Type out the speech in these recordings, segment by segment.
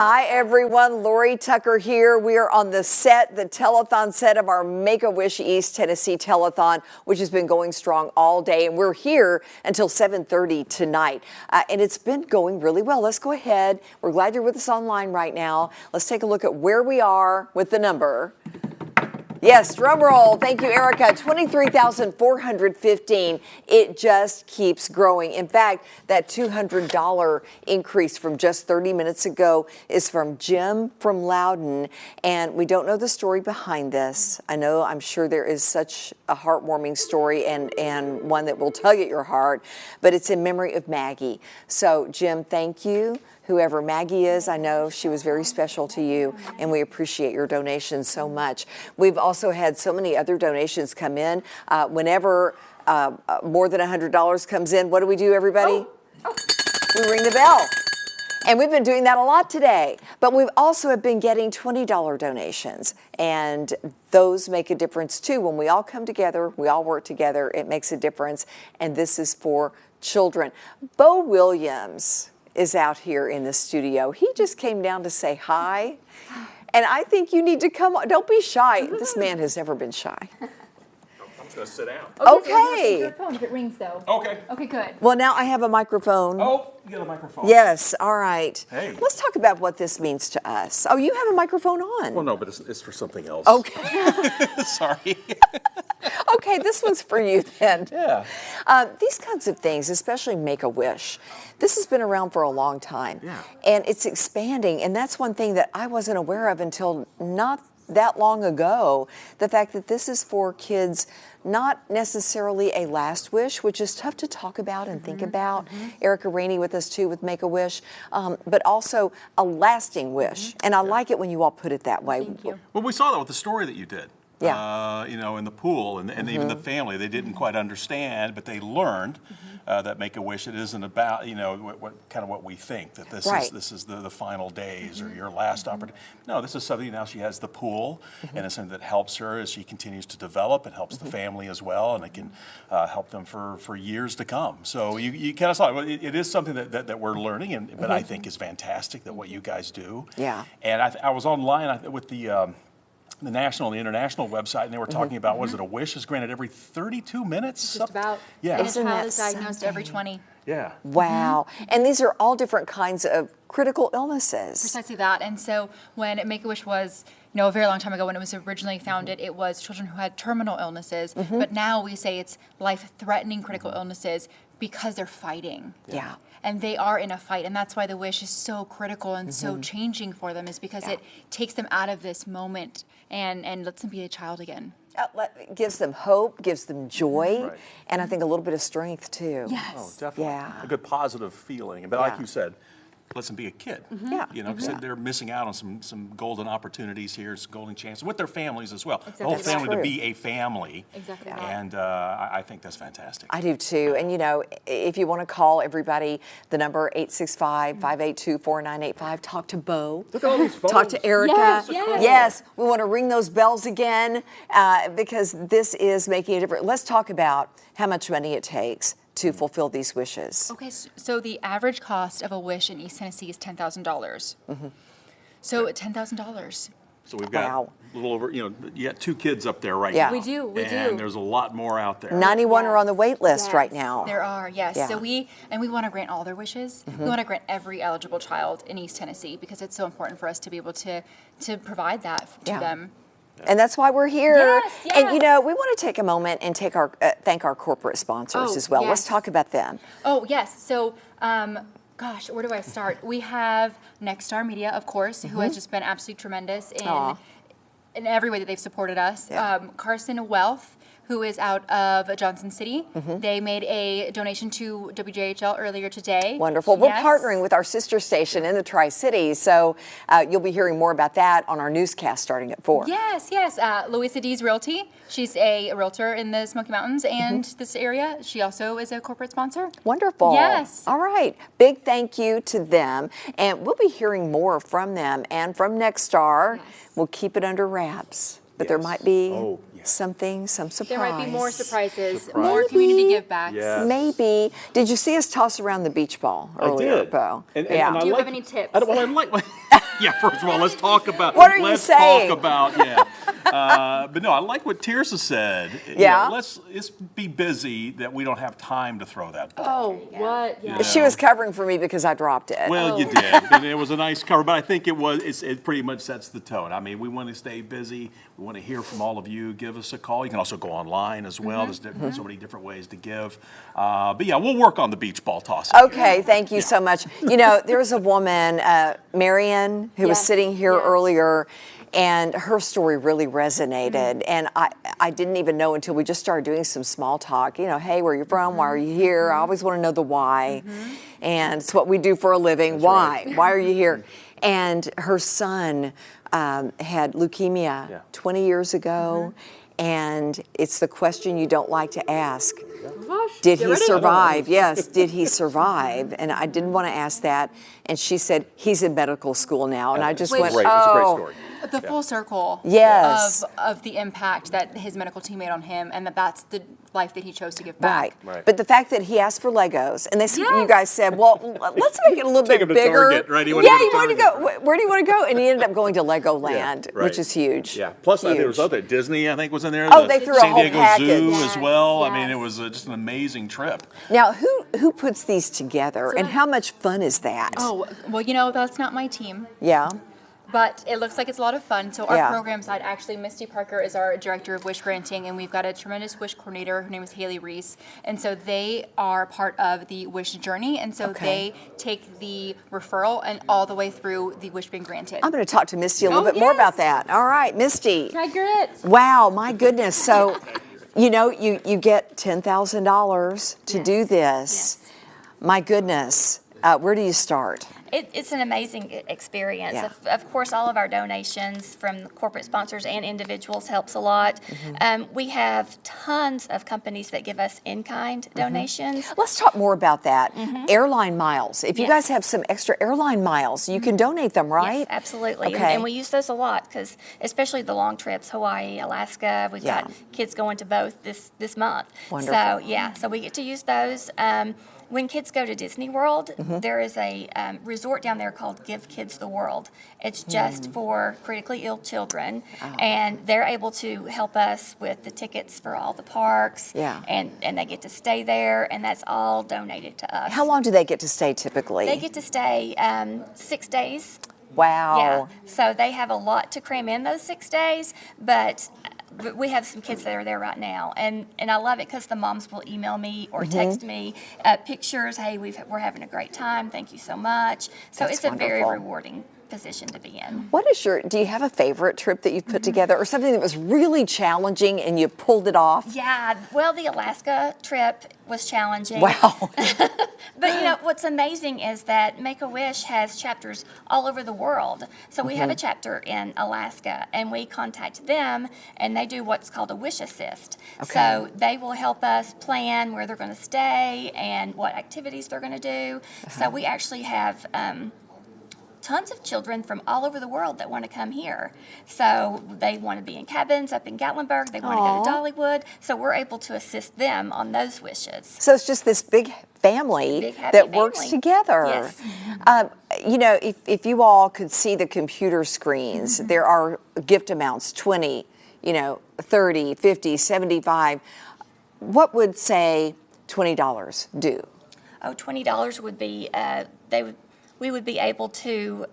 Hi everyone, Lori Tucker here. We are on the set, the telethon set of our Make-A-Wish East Tennessee Telethon, which has been going strong all day. And we're here until 7:30 tonight. And it's been going really well. Let's go ahead. We're glad you're with us online right now. Let's take a look at where we are with the number. Yes, drum roll. Thank you, Erica. 23,415. It just keeps growing. In fact, that $200 increase from just 30 minutes ago is from Jim from Loudon. And we don't know the story behind this. I'm sure there is such a heartwarming story and one that will tug at your heart, but it's in memory of Maggie. So, Jim, thank you. Whoever Maggie is, I know she was very special to you, and we appreciate your donation so much. We've also had so many other donations come in. Whenever more than $100 comes in, what do we do, everybody? We ring the bell. And we've been doing that a lot today. But we've also have been getting $20 donations, and those make a difference too. When we all come together, we all work together, it makes a difference, and this is for children. Bo Williams is out here in the studio. He just came down to say hi, and I think you need to come on. Don't be shy. This man has never been shy. I'm just going to sit down. Okay. Your phone if it rings, though. Okay. Okay, good. Well, now I have a microphone. Oh, you got a microphone. Yes, all right. Hey. Let's talk about what this means to us. Oh, you have a microphone on. Well, no, but it's for something else. Okay. Sorry. Okay, this one's for you then. Yeah. These kinds of things, especially Make-A-Wish, this has been around for a long time. Yeah. And it's expanding, and that's one thing that I wasn't aware of until not that long ago, the fact that this is for kids, not necessarily a last wish, which is tough to talk about and think about. Erica Rainey with us too with Make-A-Wish, but also a lasting wish. And I like it when you all put it that way. Thank you. Well, we saw that with the story that you did. Yeah. In the pool, and even the family, they didn't quite understand, but they learned that Make-A-Wish, it isn't about, what we think, that this is the final days or your last opportunity. No, this is something, now she has the pool, and it's something that helps her as she continues to develop. It helps the family as well, and it can help them for years to come. So you kind of saw it. It is something that we're learning, but I think is fantastic that what you guys do. Yeah. And I was online with the national and the international website, and they were talking about, was it a wish is granted every 32 minutes? Just about. Yeah. And a Isn't child that is diagnosed something? every 20. Yeah. Wow. And these are all different kinds of critical illnesses. Precisely that. And so when Make-A-Wish was, a very long time ago when it was originally founded, it was children who had terminal illnesses. But now we say it's life-threatening critical illnesses because they're fighting. Yeah. And they are in a fight, and that's why the wish is so critical and so changing for them, is because it takes them out of this moment and lets them be a child again. Gives them hope, gives them joy, Right. and I think a little bit of strength too. Yes. Oh, definitely. Yeah. A good positive feeling. But like you said, lets them be a kid. Yeah. Because they're missing out on some golden opportunities here, some golden chances with their families as well. Exactly. The whole That's family true. to be a family. Exactly right. And I think that's fantastic. I do too. And if you want to call everybody, the number 865-582-4985, talk to Bo. Look at all these phones. Talk to Erica. Yes, yes. We want to ring those bells again because this is making a difference. Let's talk about how much money it takes to fulfill these wishes. Okay, so the average cost of a wish in East Tennessee is $10,000. So $10,000. So we've got Wow. a little over, you got 2 kids up there right Yeah. now. We do. And there's a lot more out there. 91 are on the wait list Yes, right now. There are, yes. Yeah. So we want to grant all their wishes. We want to grant every eligible child in East Tennessee because it's so important for us to be able to provide that to them. And that's why we're here. Yes, And yes. we want to take a moment and thank our corporate sponsors Oh, as well. Let's yes. talk about them. Oh, yes. So, gosh, where do I start? We have Nexstar Media, of course, who has just been absolutely tremendous in every way that they've supported us. Yeah. Carson Wealth, who is out of Johnson City. They made a donation to WJHL earlier today. Wonderful. We're Yes. partnering with our sister station in the Tri-Cities, so you'll be hearing more about that on our newscast starting at 4. Yes, yes. Louisa D's Realty. She's a realtor in the Smoky Mountains and this area. She also is a corporate sponsor. Wonderful. Yes. All right. Big thank you to them. And we'll be hearing more from them and from Nexstar. Yes. We'll keep it under wraps. But there might be something, some surprise. There might be more surprises, more community give backs. Yes. Maybe. Did you see us toss around the beach ball earlier, I did. Bo? And yeah. I Do you like, have any tips? I like. Yeah. First of all, let's talk about. What are you let's saying? talk about. Yeah. But no, I like what Tirsa said. Yeah? Let's be busy that we don't have time to throw that ball. Oh, what? Yeah. She was covering for me because I dropped it. Well, you did, and it was a nice cover. But I think it pretty much sets the tone. I mean, we want to stay busy. We want to hear from all of you. Give us a call. You can also go online as well. There's so many different ways to give. But yeah, we'll work on the beach ball tossing. Okay, thank you so much. You know, there was a woman, Marion, who was sitting here earlier, and her story really resonated. And I didn't even know until we just started doing some small talk. You know, hey, where are you from? Why are you here? I always want to know the why. And it's what we do for a living. That's why? right. Why are you here? And her son had leukemia 20 years ago. And it's the question you don't like to ask. Did he survive? Yes, did he survive? And I didn't want to ask that. And she said, he's in medical school now. And I just went, Great. It's a great story. The full circle Yes. of the impact that his medical team made on him, and that's the life that he chose to give back. Right. But the fact that he asked for Legos, and they said, you guys said, well, let's make it a little Take bit him to bigger. Target, right? He Yeah, wanted to he go to wanted to Target. go. Where do you want to go? And he ended up going to Legoland, Right. which is huge. Yeah. Plus, I think there was Huge. other Disney. I think was in there. Oh, the they threw a San whole Diego package. Zoo Yes, as well. I mean, yes. it was just an amazing trip. Now, who puts these together, and how much fun is that? Oh, well, you know, that's not my team. Yeah. But it looks like it's a lot of fun. So our Yeah. program side, actually, Misty Parker is our director of wish granting, and we've got a tremendous wish coordinator. Her name is Haley Reese, and so they are part of the wish journey, and so they take the referral and all the way through the wish being granted. I'm going to talk to Misty a little bit more about that. All right, Misty. Tigrette. Wow, my goodness. So, you know, you get $10,000 to do this. Yes. My goodness. Where do you start? It's an amazing experience. Yeah. Of course, all of our donations from corporate sponsors and individuals helps a lot. We have tons of companies that give us in-kind donations. Let's talk more about that. Airline miles. If you Yes. guys have some extra airline miles, you can donate them, right? Yes, absolutely. Okay. And we use those a lot because, especially the long trips, Hawaii, Alaska, we've Yeah. got kids going to both this month. Wonderful. So, yeah, so we get to use those. When kids go to Disney World, there is a resort down there called Give Kids the World. It's just for critically ill children, and they're able to help us with the tickets for all the parks, Yeah. and they get to stay there, and that's all donated to us. How long do they get to stay typically? They get to stay 6 days. Wow. Yeah, so they have a lot to cram in those 6 days, but we have some kids that are there right now, and I love it because the moms will email me or text me pictures. Hey, we're having a great time. Thank you so much. So That's it's a very wonderful. rewarding position to be in. Do you have a favorite trip that you've put together, or something that was really challenging and you pulled it off? Yeah, well, the Alaska trip was challenging. Wow. But you know, what's amazing is that Make-A-Wish has chapters all over the world. So we have a chapter in Alaska, and we contact them, and they do what's called a wish assist. So they will help us plan where they're going to stay and what activities they're going to do. So we actually have tons of children from all over the world that want to come here. So they want to be in cabins up in Gatlinburg. They want to go to Dollywood. So we're able to assist them on those wishes. So it's just this big family Big, happy that works family. together. Yes. You know, if you all could see the computer screens, there are gift amounts, 20, 30, 50, 75. What would, say, $20 do? Oh, $20 would be, we would be able to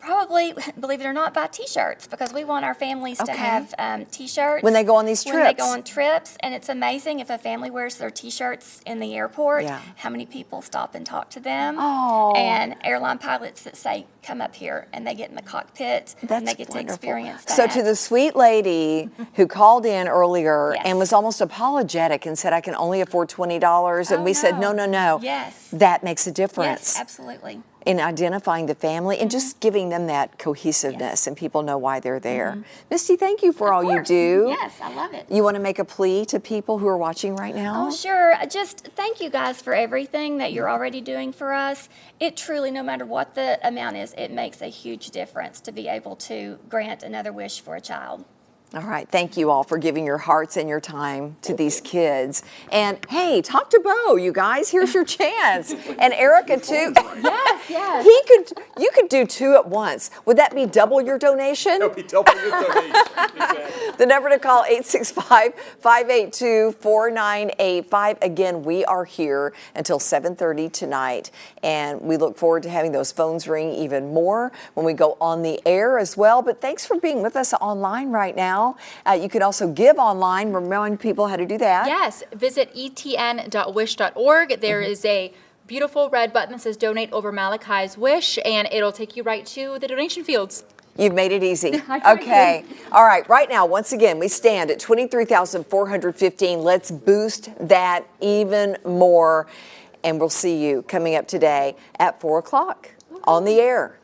probably, believe it or not, buy T-shirts, because we want our families to have T-shirts. When they go on these When they trips. go on trips, and it's amazing if a family wears their T-shirts in the airport, Yeah. how many people stop and talk to them. Oh. And airline pilots that say, come up here, and they get in the cockpit, and they get to experience that. So to the sweet lady who called in earlier Yes. and was almost apologetic and said, I can only afford $20, and Oh, we said, no. Yes. That makes a difference Yes, absolutely. in identifying the family and just giving them that cohesiveness, and people know why they're there. Misty, thank you for all you course. do. Yes, I love it. You want to make a plea to people who are watching right now? Oh, sure. Just thank you guys for everything that you're already doing for us. It truly, no matter what the amount is, it makes a huge difference to be able to grant another wish for a child. All right, thank you all for giving your hearts and your time to these kids. And hey, talk to Bo, you guys. Here's your chance. And Erica too. Yes, yes. You could do 2 at once. Would that be double your donation? That'll be double your donation. The number to call 865-582-4985. Again, we are here until 7:30 tonight, and we look forward to having those phones ring even more when we go on the air as well. But thanks for being with us online right now. You can also give online. Remind people how to do that. Yes, visit etn.wish.org. There is a beautiful red button that says donate over Malachi's wish, and it'll take you right to the donation fields. You've made it easy. I Okay. All right. Right now, once again, we stand at 23,415. Let's boost that even more. And we'll see you coming up today at 4 o'clock on the air.